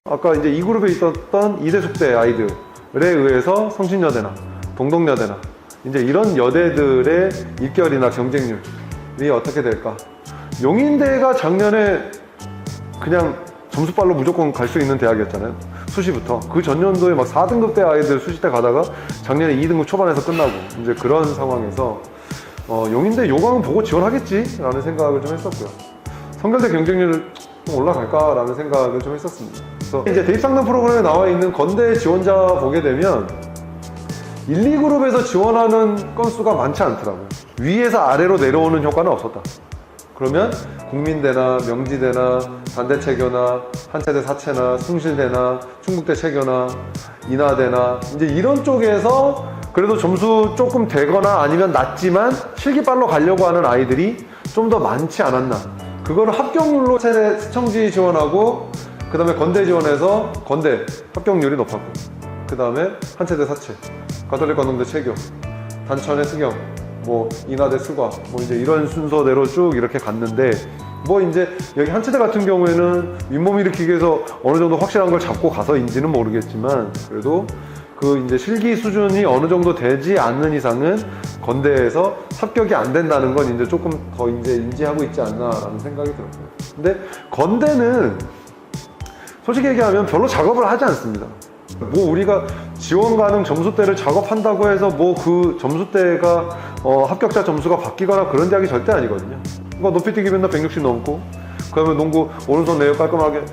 아까 이제 이 그룹에 있었던 이대숙대 아이들에 의해서 성신여대나 동덕여대나 이제 이런 여대들의 입결이나 경쟁률이 어떻게 될까? 용인대가 작년에 그냥 점수빨로 무조건 갈 수 있는 대학이었잖아요. 수시부터. 그 전년도에 막 4등급대 아이들 수시때 가다가 작년에 2등급 초반에서 끝나고 이제 그런 상황에서 용인대 요강은 보고 지원하겠지 라는 생각을 좀 했었고요. 성결대 경쟁률 좀 올라갈까라는 생각을 좀 했었습니다. 그래서 이제 대입상담 프로그램에 나와 있는 건대 지원자 보게 되면 1, 2그룹에서 지원하는 건수가 많지 않더라고요. 위에서 아래로 내려오는 효과는 없었다. 그러면 국민대나 명지대나 단대체교나 한체대 사체나 숭실대나 충북대 체교나 인하대나 이제 이런 쪽에서 그래도 점수 조금 되거나 아니면 낮지만 실기빨로 가려고 하는 아이들이 좀 더 많지 않았나. 그거를 합격률로 체대 스청지 지원하고 그 다음에 건대 지원해서 건대 합격률이 높았고 그 다음에 한체대 사체, 가톨릭 관동대 체교, 단천의 특영, 뭐 인하대 수과 뭐 이제 이런 순서대로 쭉 이렇게 갔는데 뭐 이제 여기 한체대 같은 경우에는 윗몸 일으키기 위해서 어느 정도 확실한 걸 잡고 가서인지는 모르겠지만 그래도 그 이제 실기 수준이 어느 정도 되지 않는 이상은 건대에서 합격이 안 된다는 건 이제 조금 더 이제 인지하고 있지 않나라는 생각이 들었어요. 근데 건대는 솔직히 얘기하면 별로 작업을 하지 않습니다. 뭐 우리가 지원 가능 점수대를 작업한다고 해서 뭐 그 점수대가 합격자 점수가 바뀌거나 그런 대학이 절대 아니거든요. 그러니까 높이뛰기 맨날 160 넘고 그다음에 농구 오른손 내역 깔끔하게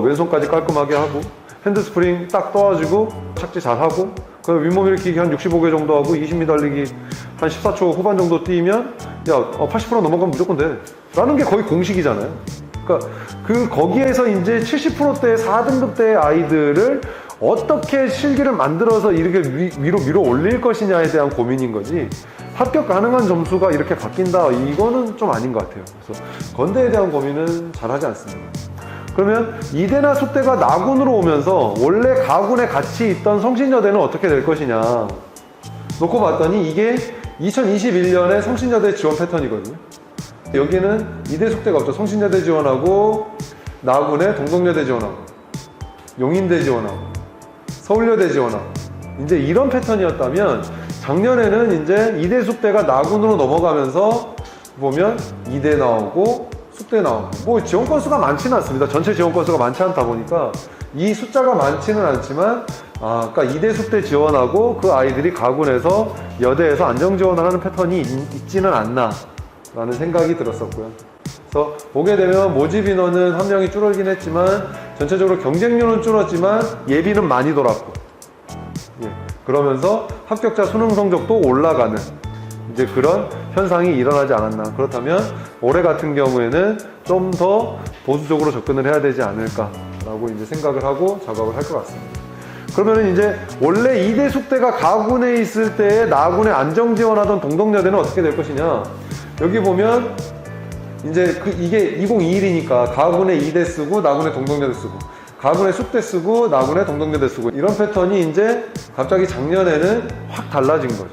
왼손까지 깔끔하게 하고 핸드스프링 딱 떠가지고 착지 잘하고 그다음에 윗몸 일으키기 한 65개 정도 하고 20m 달리기 한 14초 후반 정도 뛰면 야 80% 넘어가면 무조건 돼 라는 게 거의 공식이잖아요. 그러니까 거기에서 이제 70%대의 4등급대의 아이들을 어떻게 실기를 만들어서 이렇게 위로 밀어 올릴 것이냐에 대한 고민인 거지 합격 가능한 점수가 이렇게 바뀐다 이거는 좀 아닌 것 같아요. 그래서 건대에 대한 고민은 잘 하지 않습니다. 그러면 이대나 수대가 나군으로 오면서 원래 가군에 같이 있던 성신여대는 어떻게 될 것이냐 놓고 봤더니 이게 2021년에 성신여대 지원 패턴이거든요. 여기는 이대 숙대가 없죠. 성신여대 지원하고 나군에 동덕여대 지원하고 용인대 지원하고 서울여대 지원하고 이제 이런 패턴이었다면 작년에는 이제 이대 숙대가 나군으로 넘어가면서 보면 이대 나오고 숙대 나오고 뭐 지원 건수가 많지는 않습니다. 전체 지원 건수가 많지 않다 보니까 이 숫자가 많지는 않지만 그러니까 이대 숙대 지원하고 그 아이들이 가군에서 여대에서 안정 지원을 하는 패턴이 있지는 않나 라는 생각이 들었었고요. 그래서 보게 되면 모집 인원은 한 명이 줄어들긴 했지만 전체적으로 경쟁률은 줄었지만 예비는 많이 돌았고 그러면서 합격자 수능 성적도 올라가는 이제 그런 현상이 일어나지 않았나. 그렇다면 올해 같은 경우에는 좀 더 보수적으로 접근을 해야 되지 않을까라고 이제 생각을 하고 작업을 할 것 같습니다. 그러면 이제 원래 이대 숙대가 가군에 있을 때에 나군에 안정 지원하던 동덕여대는 어떻게 될 것이냐. 여기 보면 이제 이게 2021이니까 가군에 이대 쓰고 나군에 동덕여대 쓰고 가군에 숙대 쓰고 나군에 동덕여대 쓰고 이런 패턴이 이제 갑자기 작년에는 확 달라진 거죠.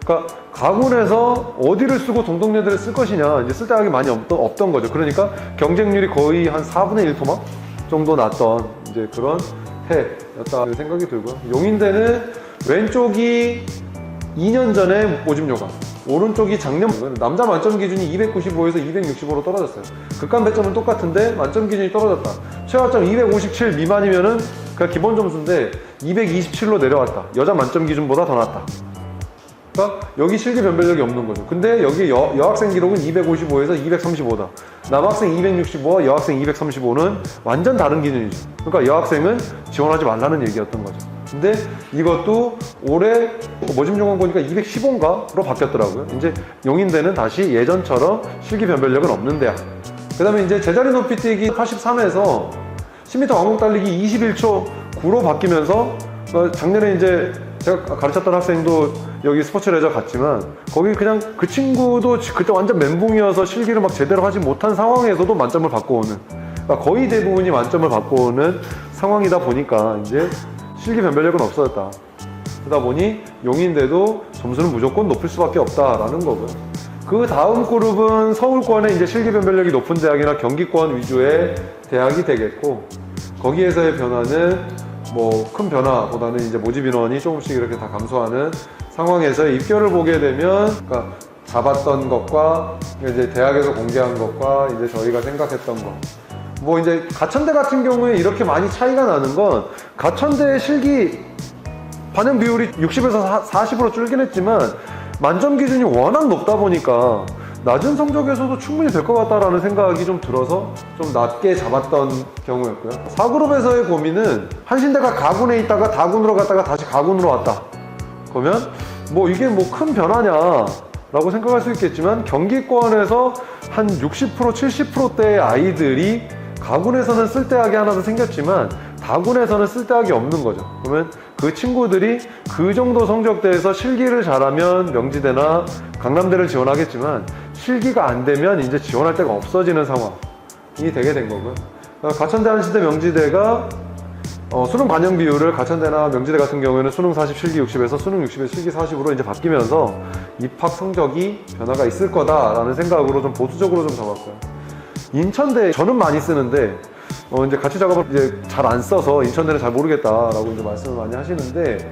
그러니까 가군에서 어디를 쓰고 동덕여대를 쓸 것이냐 이제 쓸 데가 많이 없던 거죠. 그러니까 경쟁률이 거의 한 4분의 1 토막 정도 났던 이제 그런 해였다 생각이 들고요. 용인대는 왼쪽이 2년 전에 모집 요강, 오른쪽이 작년 남자 만점 기준이 295에서 265로 떨어졌어요. 극한 배점은 똑같은데 만점 기준이 떨어졌다. 최하점 257 미만이면은 그냥 기본 점수인데 227로 내려왔다. 여자 만점 기준보다 더 낮다. 그러니까 여기 실기 변별력이 없는 거죠. 근데 여기 여학생 기록은 255에서 235다. 남학생 265와 여학생 235는 완전 다른 기준이죠. 그러니까 여학생은 지원하지 말라는 얘기였던 거죠. 근데 이것도 올해 모집 요강 보니까 215인가로 바뀌었더라고요. 이제 용인대는 다시 예전처럼 실기 변별력은 없는 대학. 그 다음에 이제 제자리 높이 뛰기 83에서 10m 왕복 달리기 21초 9로 바뀌면서 작년에 이제 제가 가르쳤던 학생도 여기 스포츠 레저 갔지만 거기 그냥 그 친구도 그때 완전 멘붕이어서 실기를 막 제대로 하지 못한 상황에서도 만점을 받고 오는, 그러니까 거의 대부분이 만점을 받고 오는 상황이다 보니까 이제 실기 변별력은 없어졌다. 그러다 보니 용인대도 점수는 무조건 높일 수밖에 없다라는 거고요. 그 다음 그룹은 서울권의 이제 실기 변별력이 높은 대학이나 경기권 위주의 대학이 되겠고, 거기에서의 변화는 뭐 큰 변화보다는 이제 모집 인원이 조금씩 이렇게 다 감소하는 상황에서 입결을 보게 되면, 그러니까 잡았던 것과 이제 대학에서 공개한 것과 이제 저희가 생각했던 것, 뭐 이제 가천대 같은 경우에 이렇게 많이 차이가 나는 건, 가천대의 실기 반영 비율이 60에서 40으로 줄긴 했지만 만점 기준이 워낙 높다 보니까 낮은 성적에서도 충분히 될 것 같다라는 생각이 좀 들어서 좀 낮게 잡았던 경우였고요. 4그룹에서의 고민은 한신대가 가군에 있다가 다군으로 갔다가 다시 가군으로 왔다. 그러면 뭐 이게 뭐 큰 변화냐 라고 생각할 수 있겠지만, 경기권에서 한 60% 70%대의 아이들이 가군에서는 쓸데하게 하나 더 생겼지만 다군에서는 쓸데하게 없는 거죠. 그러면 그 친구들이 그 정도 성적대에서 실기를 잘하면 명지대나 강남대를 지원하겠지만, 실기가 안 되면 이제 지원할 데가 없어지는 상황이 되게 된 거고요. 가천대, 한신대, 명지대가 수능 반영 비율을 가천대나 명지대 같은 경우에는 수능 40, 실기 60에서 수능 60에서 실기 40으로 이제 바뀌면서 입학 성적이 변화가 있을 거다라는 생각으로 좀 보수적으로 좀 잡았고요. 인천대 저는 많이 쓰는데 이제 같이 작업을 이제 잘 안 써서 인천대는 잘 모르겠다라고 이제 말씀을 많이 하시는데,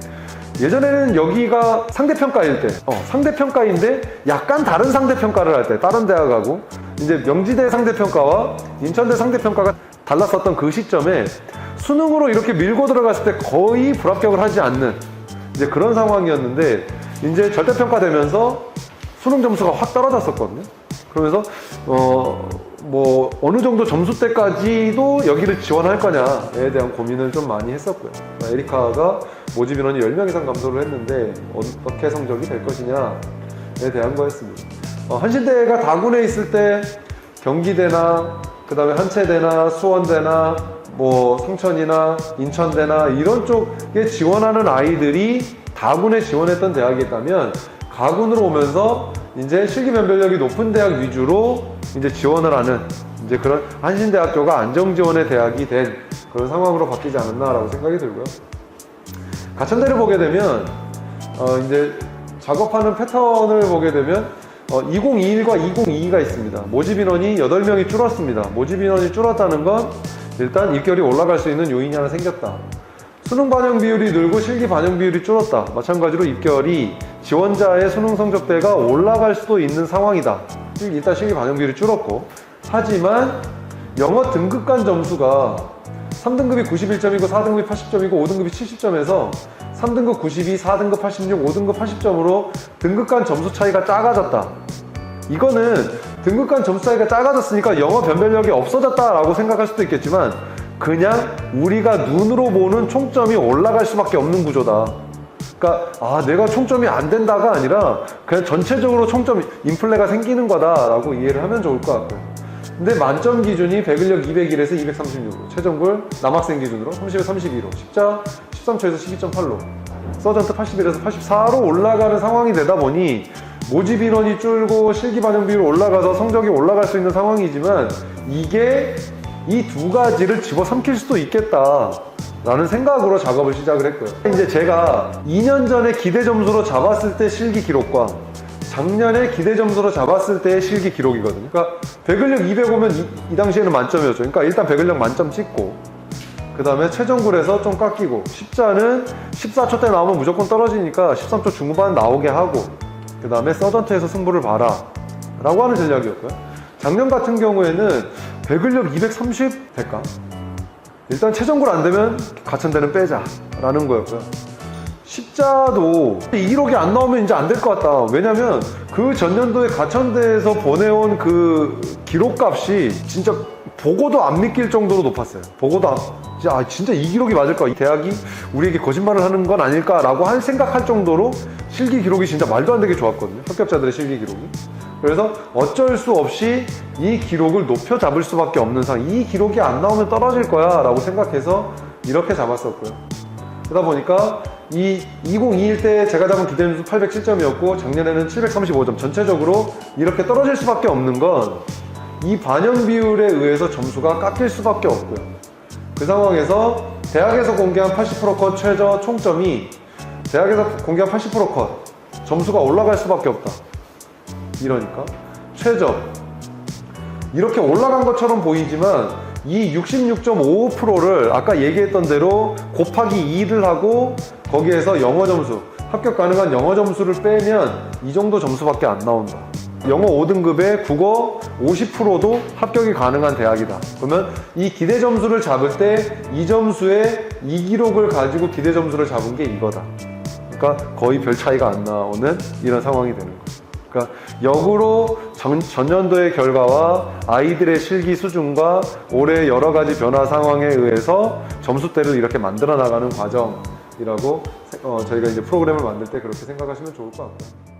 예전에는 여기가 상대평가일 때, 상대평가인데 약간 다른 상대평가를 할 때, 다른 대학하고 이제 명지대 상대평가와 인천대 상대평가가 달랐었던 그 시점에 수능으로 이렇게 밀고 들어갔을 때 거의 불합격을 하지 않는 이제 그런 상황이었는데, 이제 절대평가 되면서 수능 점수가 확 떨어졌었거든요. 그러면서 뭐 어느 정도 점수대까지도 여기를 지원할 거냐에 대한 고민을 좀 많이 했었고요. 에리카가 모집 인원이 10명 이상 감소를 했는데 어떻게 성적이 될 것이냐에 대한 거였습니다. 한신대가 다군에 있을 때 경기대나 그 다음에 한체대나 수원대나 뭐 성천이나 인천대나 이런 쪽에 지원하는 아이들이 다군에 지원했던 대학이 있다면, 가군으로 오면서 이제 실기 면별력이 높은 대학 위주로 이제 지원을 하는 이제 그런 한신대학교가 안정 지원의 대학이 된 그런 상황으로 바뀌지 않았나라고 생각이 들고요. 가천대를 보게 되면 이제 작업하는 패턴을 보게 되면 2021과 2022가 있습니다. 모집 인원이 8명이 줄었습니다. 모집 인원이 줄었다는 건 일단 입결이 올라갈 수 있는 요인이 하나 생겼다. 수능 반영 비율이 늘고 실기 반영 비율이 줄었다. 마찬가지로 입결이 지원자의 수능 성적대가 올라갈 수도 있는 상황이다. 일단 실기 반영 비율이 줄었고, 하지만 영어 등급간 점수가 3등급이 91점이고 4등급이 80점이고 5등급이 70점에서 3등급 92, 4등급 86, 5등급 80점으로 등급간 점수 차이가 작아졌다. 이거는 등급간 점수 차이가 작아졌으니까 영어 변별력이 없어졌다라고 생각할 수도 있겠지만, 그냥 우리가 눈으로 보는 총점이 올라갈 수밖에 없는 구조다. 그러니까 내가 총점이 안 된다가 아니라 그냥 전체적으로 총점 인플레가 생기는 거다라고 이해를 하면 좋을 것 같고요. 근데 만점 기준이 배근력 201에서 236으로, 최종굴 남학생 기준으로 30에서 32로, 십자 13초에서 12.8로, 서전트 81에서 84로 올라가는 상황이 되다 보니 모집 인원이 줄고 실기 반영 비율이 올라가서 성적이 올라갈 수 있는 상황이지만, 이게 이 두 가지를 집어삼킬 수도 있겠다 라는 생각으로 작업을 시작을 했고요. 이제 제가 2년 전에 기대 점수로 잡았을 때 실기 기록과 작년에 기대 점수로 잡았을 때의 실기 기록이거든요. 그러니까 배근력 200 오면 이 당시에는 만점이었죠. 그러니까 일단 배근력 만점 찍고, 그 다음에 최종굴에서 좀 깎이고, 십자는 14초 때 나오면 무조건 떨어지니까 13초 중후반 나오게 하고, 그 다음에 서전트에서 승부를 봐라 라고 하는 전략이었고요. 작년 같은 경우에는 배근력 230 될까? 일단 최종굴 안 되면 가천대는 빼자 라는 거였고요. 십자도 이 기록이 안 나오면 이제 안 될 것 같다. 왜냐면 그 전년도에 가천대에서 보내온 그 기록값이 진짜 보고도 안 믿길 정도로 높았어요. 보고도 진짜 이 기록이 맞을까? 이 대학이 우리에게 거짓말을 하는 건 아닐까? 라고 생각할 정도로 실기 기록이 진짜 말도 안 되게 좋았거든요. 합격자들의 실기 기록이. 그래서 어쩔 수 없이 이 기록을 높여 잡을 수밖에 없는 상황, 이 기록이 안 나오면 떨어질 거야 라고 생각해서 이렇게 잡았었고요. 그러다 보니까 이 2021 때 제가 잡은 기대 점수 807점이었고 작년에는 735점, 전체적으로 이렇게 떨어질 수밖에 없는 건 이 반영 비율에 의해서 점수가 깎일 수밖에 없고요. 그 상황에서 대학에서 공개한 80%컷 최저 총점이 대학에서 공개한 80%컷 점수가 올라갈 수밖에 없다. 이러니까 최저 이렇게 올라간 것처럼 보이지만 이 66.55%를 아까 얘기했던 대로 곱하기 2를 하고 거기에서 영어 점수, 합격 가능한 영어 점수를 빼면 이 정도 점수밖에 안 나온다. 영어 5등급에 국어 50%도 합격이 가능한 대학이다. 그러면 이 기대 점수를 잡을 때 이 점수의 이 기록을 가지고 기대 점수를 잡은 게 이거다. 그러니까 거의 별 차이가 안 나오는 이런 상황이 되는 거예요. 그러니까 역으로 전년도의 결과와 아이들의 실기 수준과 올해 여러 가지 변화 상황에 의해서 점수대를 이렇게 만들어 나가는 과정이라고 저희가 이제 프로그램을 만들 때 그렇게 생각하시면 좋을 것 같고요.